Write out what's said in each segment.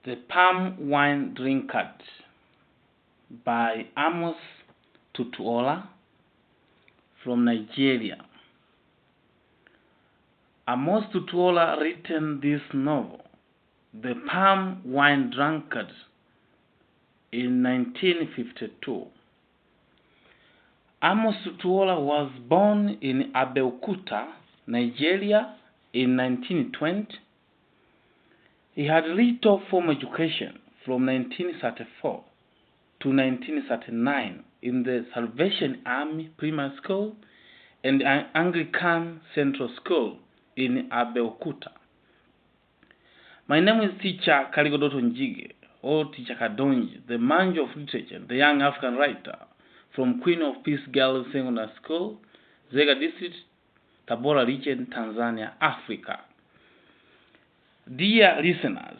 The Palm Wine Drinkard by Amos Tutuola from Nigeria. Amos Tutuola written this novel, The Palm Wine Drinkard, in 1952. Amos Tutuola was born in Abeokuta, Nigeria in 1920. He had little formal education from 1934 to 1939 in the Salvation Army Primary School and an Anglican Central School in Abeokuta. My name is Teacher Kaligo Dotto Njige, or Teacher Kadonji, the Manju of Literature, the young African writer from Queen of Peace Girls Secondary School, Zega District, Tabora Region, Tanzania, Africa. Dear listeners,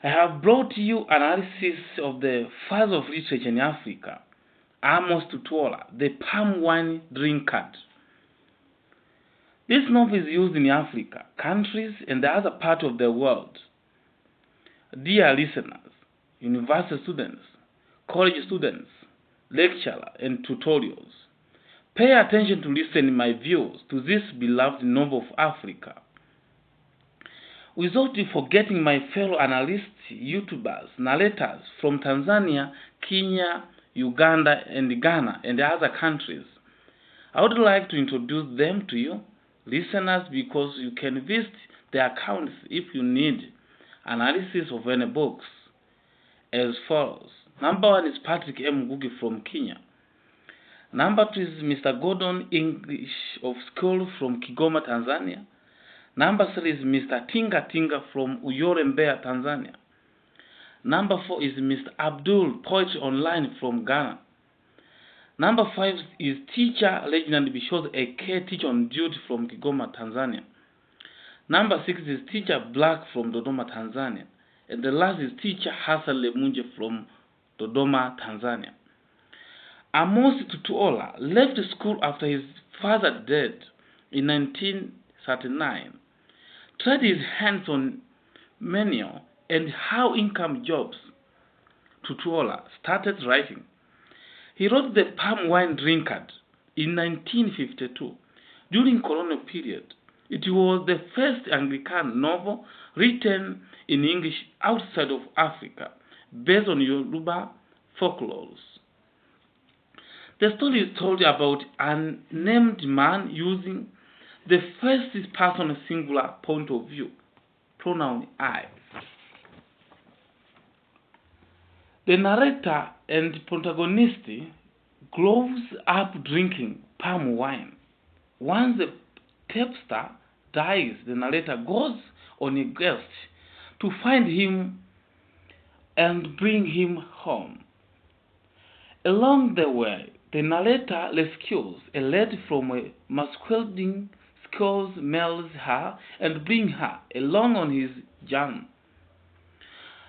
I have brought you analysis of the father of literature in Africa, Amos Tutuola, the Palm Wine Drinkard. This novel is used in Africa, countries, and the other part of the world. Dear listeners, university students, college students, lecturers, and tutorials, pay attention to listen my views to this beloved novel of Africa. Without forgetting my fellow analysts, YouTubers, narrators from Tanzania, Kenya, Uganda, and Ghana, and other countries, I would like to introduce them to you, listeners, because you can visit their accounts if you need analysis of any books. As follows. Number 1 is Patrick M. Ngugi from Kenya. Number 2 is Mr. Gordon English of School from Kigoma, Tanzania. Number 3 is Mr. Tinga Tinga from Uyole, Mbeya, Tanzania. Number 4 is Mr. Abdul Poetry Online from Ghana. Number 5 is Teacher Reginald Bishoz, a.k.a. Teacher on Duty from Kigoma, Tanzania. Number 6 is Teacher Black from Dodoma, Tanzania. And the last is Teacher Hassan Lemunje from Dodoma, Tanzania. Amos Tutuola left school after his father died in 1939. Tried his hands on manual and high-income jobs. Tutuola started writing. He wrote The Palm Wine Drinkard in 1952 during colonial period. It was the first Anglican novel written in English outside of Africa, based on Yoruba folklores. The story is told about an unnamed man using the first person singular point of view, pronoun I. The narrator and protagonist grows up drinking palm wine. Once the tapster dies, the narrator goes on a quest to find him and bring him home. Along the way, the narrator rescues a lady from a masquerading school, melts her, and brings her along on his journey.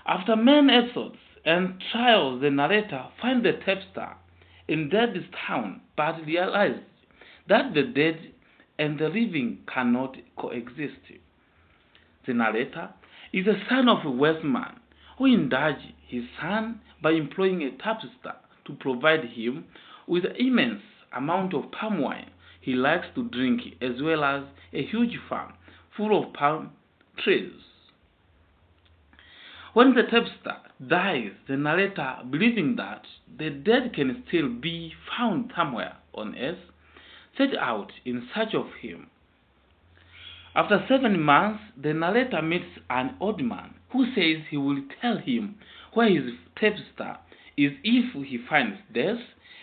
After many episodes and trials, the narrator finds the tapster in dead's town, but realizes that the dead and the living cannot coexist. The narrator is the son of a wealthy man who indulges his son by employing a tapster to provide him with an immense amount of palm wine he likes to drink, as well as a huge farm full of palm trees. When the tapster dies, the narrator, believing that the dead can still be found somewhere on earth, set out in search of him. After 7 months, the narrator meets an old man who says he will tell him where his tapster is if he finds death,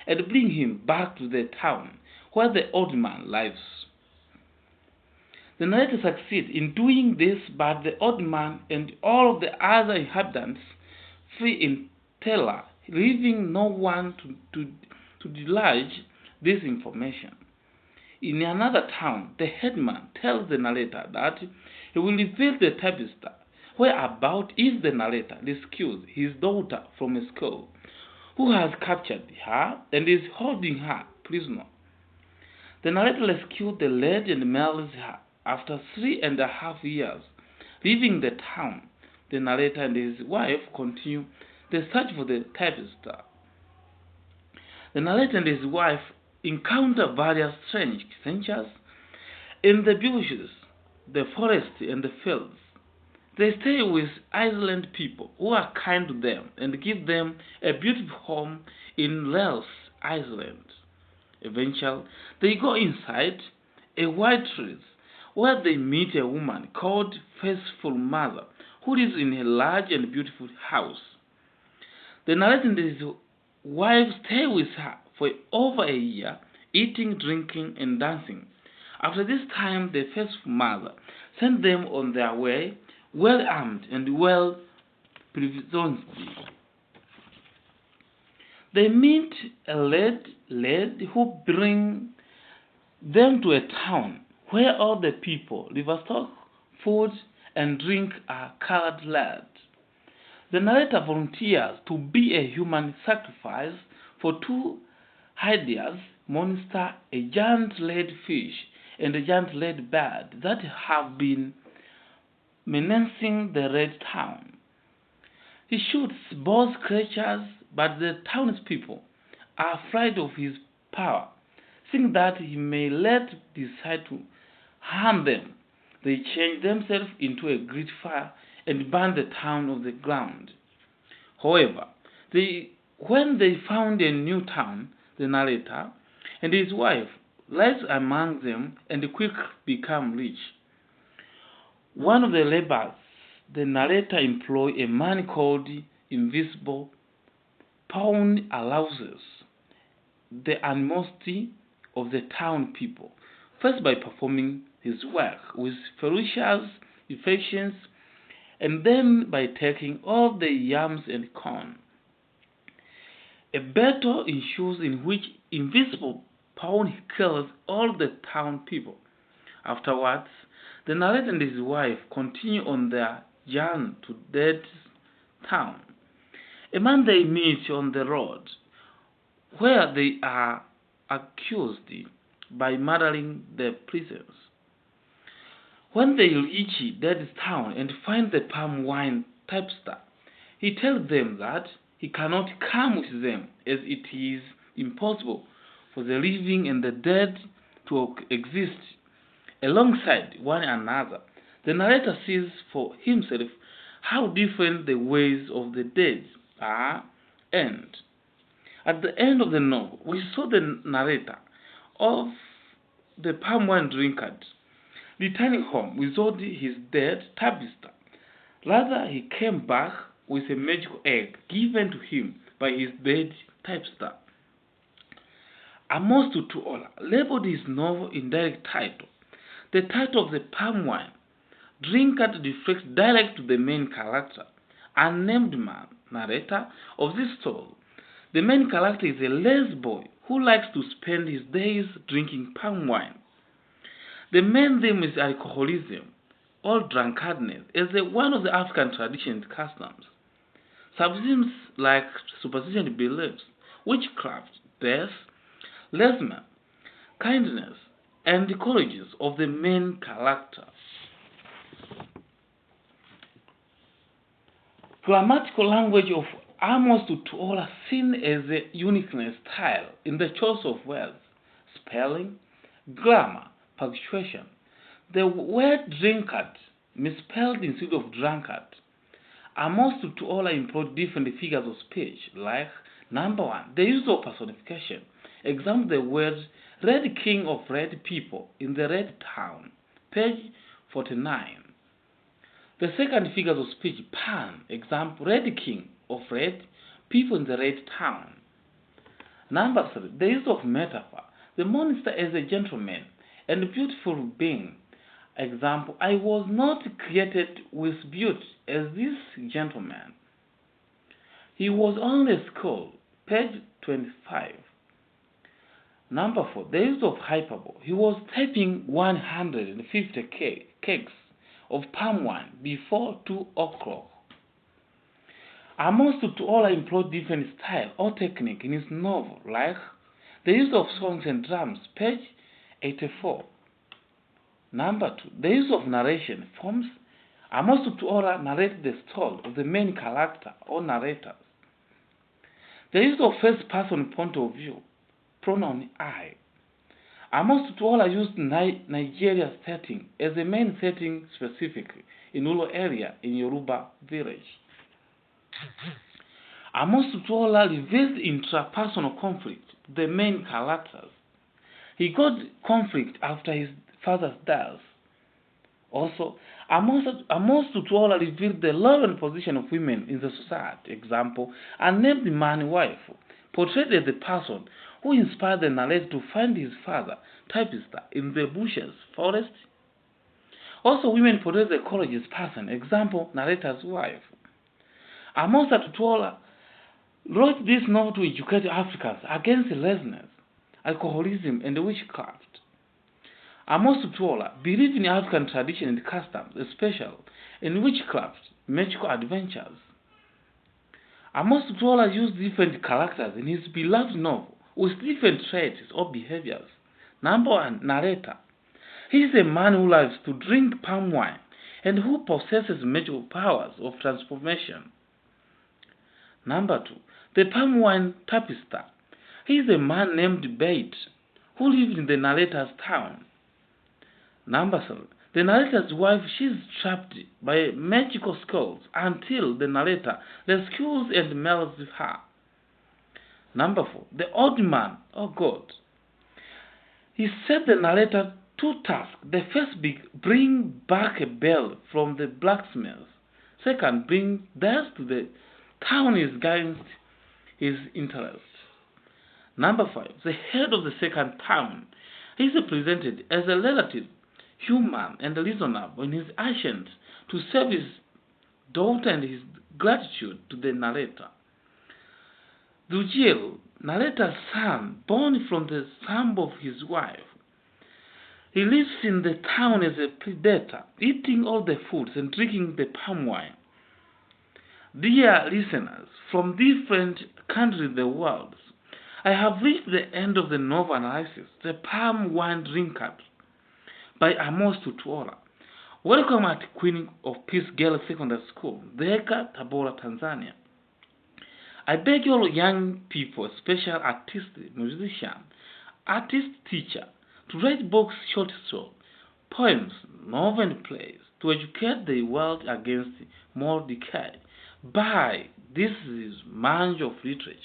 and bring him back to the town where the old man lives. The narrator succeeds in doing this, but the old man and all of the other inhabitants flee in terror, leaving no one to divulge this information. In another town, the headman tells the narrator that he will reveal the tapster whereabout if the narrator rescues his daughter from a school, who has captured her and is holding her prisoner. The narrator rescued the lady and marries her. After 3.5 years, leaving the town, the narrator and his wife continue the search for the tapestry. The narrator and his wife encounter various strange creatures in the bushes, the forest, and the fields. They stay with island people who are kind to them and give them a beautiful home in Lels Island. Eventually, they go inside a white tree where they meet a woman called Faithful Mother who lives in a large and beautiful house. The narrator and his wife stay with her for over a year, eating, drinking, and dancing. After this time, the Faithful Mother sent them on their way, well armed and well provisioned. They meet a lady who brings them to a town where all the people, livestock, food, and drink are colored red. The narrator volunteers to be a human sacrifice for two hideous monsters, a giant lead fish and a giant lead bird that have been menacing the red town. He shoots both creatures, but the townspeople are afraid of his power, seeing that he may decide to harm them. They change themselves into a great fire and burn the town of the ground. However, when they found a new town, the narrator and his wife lives among them and quickly become rich. One of the laborers, the narrator employs a man called Invisible Pawn arouses the animosity of the town people, first by performing his work with ferocious affections, and then by taking all the yams and corn. A battle ensues in which Invisible Pawn kills all the town people. Afterwards, the narrator and his wife continue on their journey to Dead's town, a man they meet on the road, where they are accused by murdering the prisoners. When they reach Dead's town and find the palm wine tapster, he tells them that he cannot come with them, as it is impossible for the living and the dead to exist alongside one another. The narrator sees for himself how different the ways of the dead are, and at the end of the novel, we saw the narrator of the palm wine Drinkard returning home without his dead tapster. Rather, he came back with a magical egg given to him by his dead tapster. Amos Tutuola labeled his novel indirect title. The title of the palm wine Drinkard reflects direct to the main character, unnamed man, narrator of this story. The main character is a lazy boy who likes to spend his days drinking palm wine. The main theme is alcoholism or drunkardness as one of the African traditions and customs. Subthemes like superstition beliefs, witchcraft, death, lesbian, kindness, and the qualities of the main character. Grammatical language of Amos Tutuola seen as a uniqueness style in the choice of words, spelling, grammar, punctuation. The word drinkard misspelled instead of drunkard. Amos Tutuola employed different figures of speech, like number one, the use of personification. Example the words Red King of Red People in the Red Town, page 49. The second figure of speech, Pan, example Red King of Red People in the Red Town. Number three, the use of metaphor. The monster as a gentleman and beautiful being. Example, I was not created with beauty as this gentleman. He was only school, page 25. Number four, the use of hyperbole. He was typing 150 cakes of palm wine before 2 o'clock. Amos Tutuola employed different style or technique in his novel, like the use of songs and drums, page 84. Number two, the use of narration forms Amos Tutuola narrated the story of the main character or narrators. The use of first person point of view, pronoun I. Amos Tutuola used Nigeria setting as the main setting specifically in rural area in Yoruba village. Amos Tutuola reveals intrapersonal conflict to the main characters. He got conflict after his father's death. Also, Amos Tutuola revealed the love and position of women in the society. Example, a named man wife, portrayed as the person who inspired the narrator to find his father, typist, in the bushes, forest. Also, women portrayed the courageous person. Example, narrator's wife. Amos Tutuola wrote this novel to educate Africans against laziness, alcoholism, and witchcraft. Amos Tutuola believed in African tradition and customs, especially in witchcraft, magical adventures. Amos Tutuola used different characters in his beloved novel with different traits or behaviors. Number 1, narrator. He is a man who loves to drink palm wine and who possesses magical powers of transformation. Number 2, the palm wine typist. He is a man named Bate who lived in the narrator's town. Number 3, the narrator's wife, she is trapped by magical spells until the narrator rescues and melts her. Number 4, the old man or God. He set the narrator two tasks. The first, bring back a bell from the blacksmith. Second, bring death to the town against his interest. Number 5, the head of the second town. He is presented as a relative, human and reasonable in his actions to save his daughter and his gratitude to the narrator. Dujil, narrator's son, born from the thumb of his wife. He lives in the town as a predator, eating all the foods and drinking the palm wine. Dear listeners, from different countries in the world, I have reached the end of the novel analysis, The Palm Wine Drinkard, by Amos Tutuola. Welcome at Queen of Peace Girls Secondary School, Dheka, Tabora, Tanzania. I beg you all young people, especially artists, musicians, artist, teacher, to write books, short stories, poems, novels, and plays to educate the world against moral decay. Bye. This is Manju of Literature.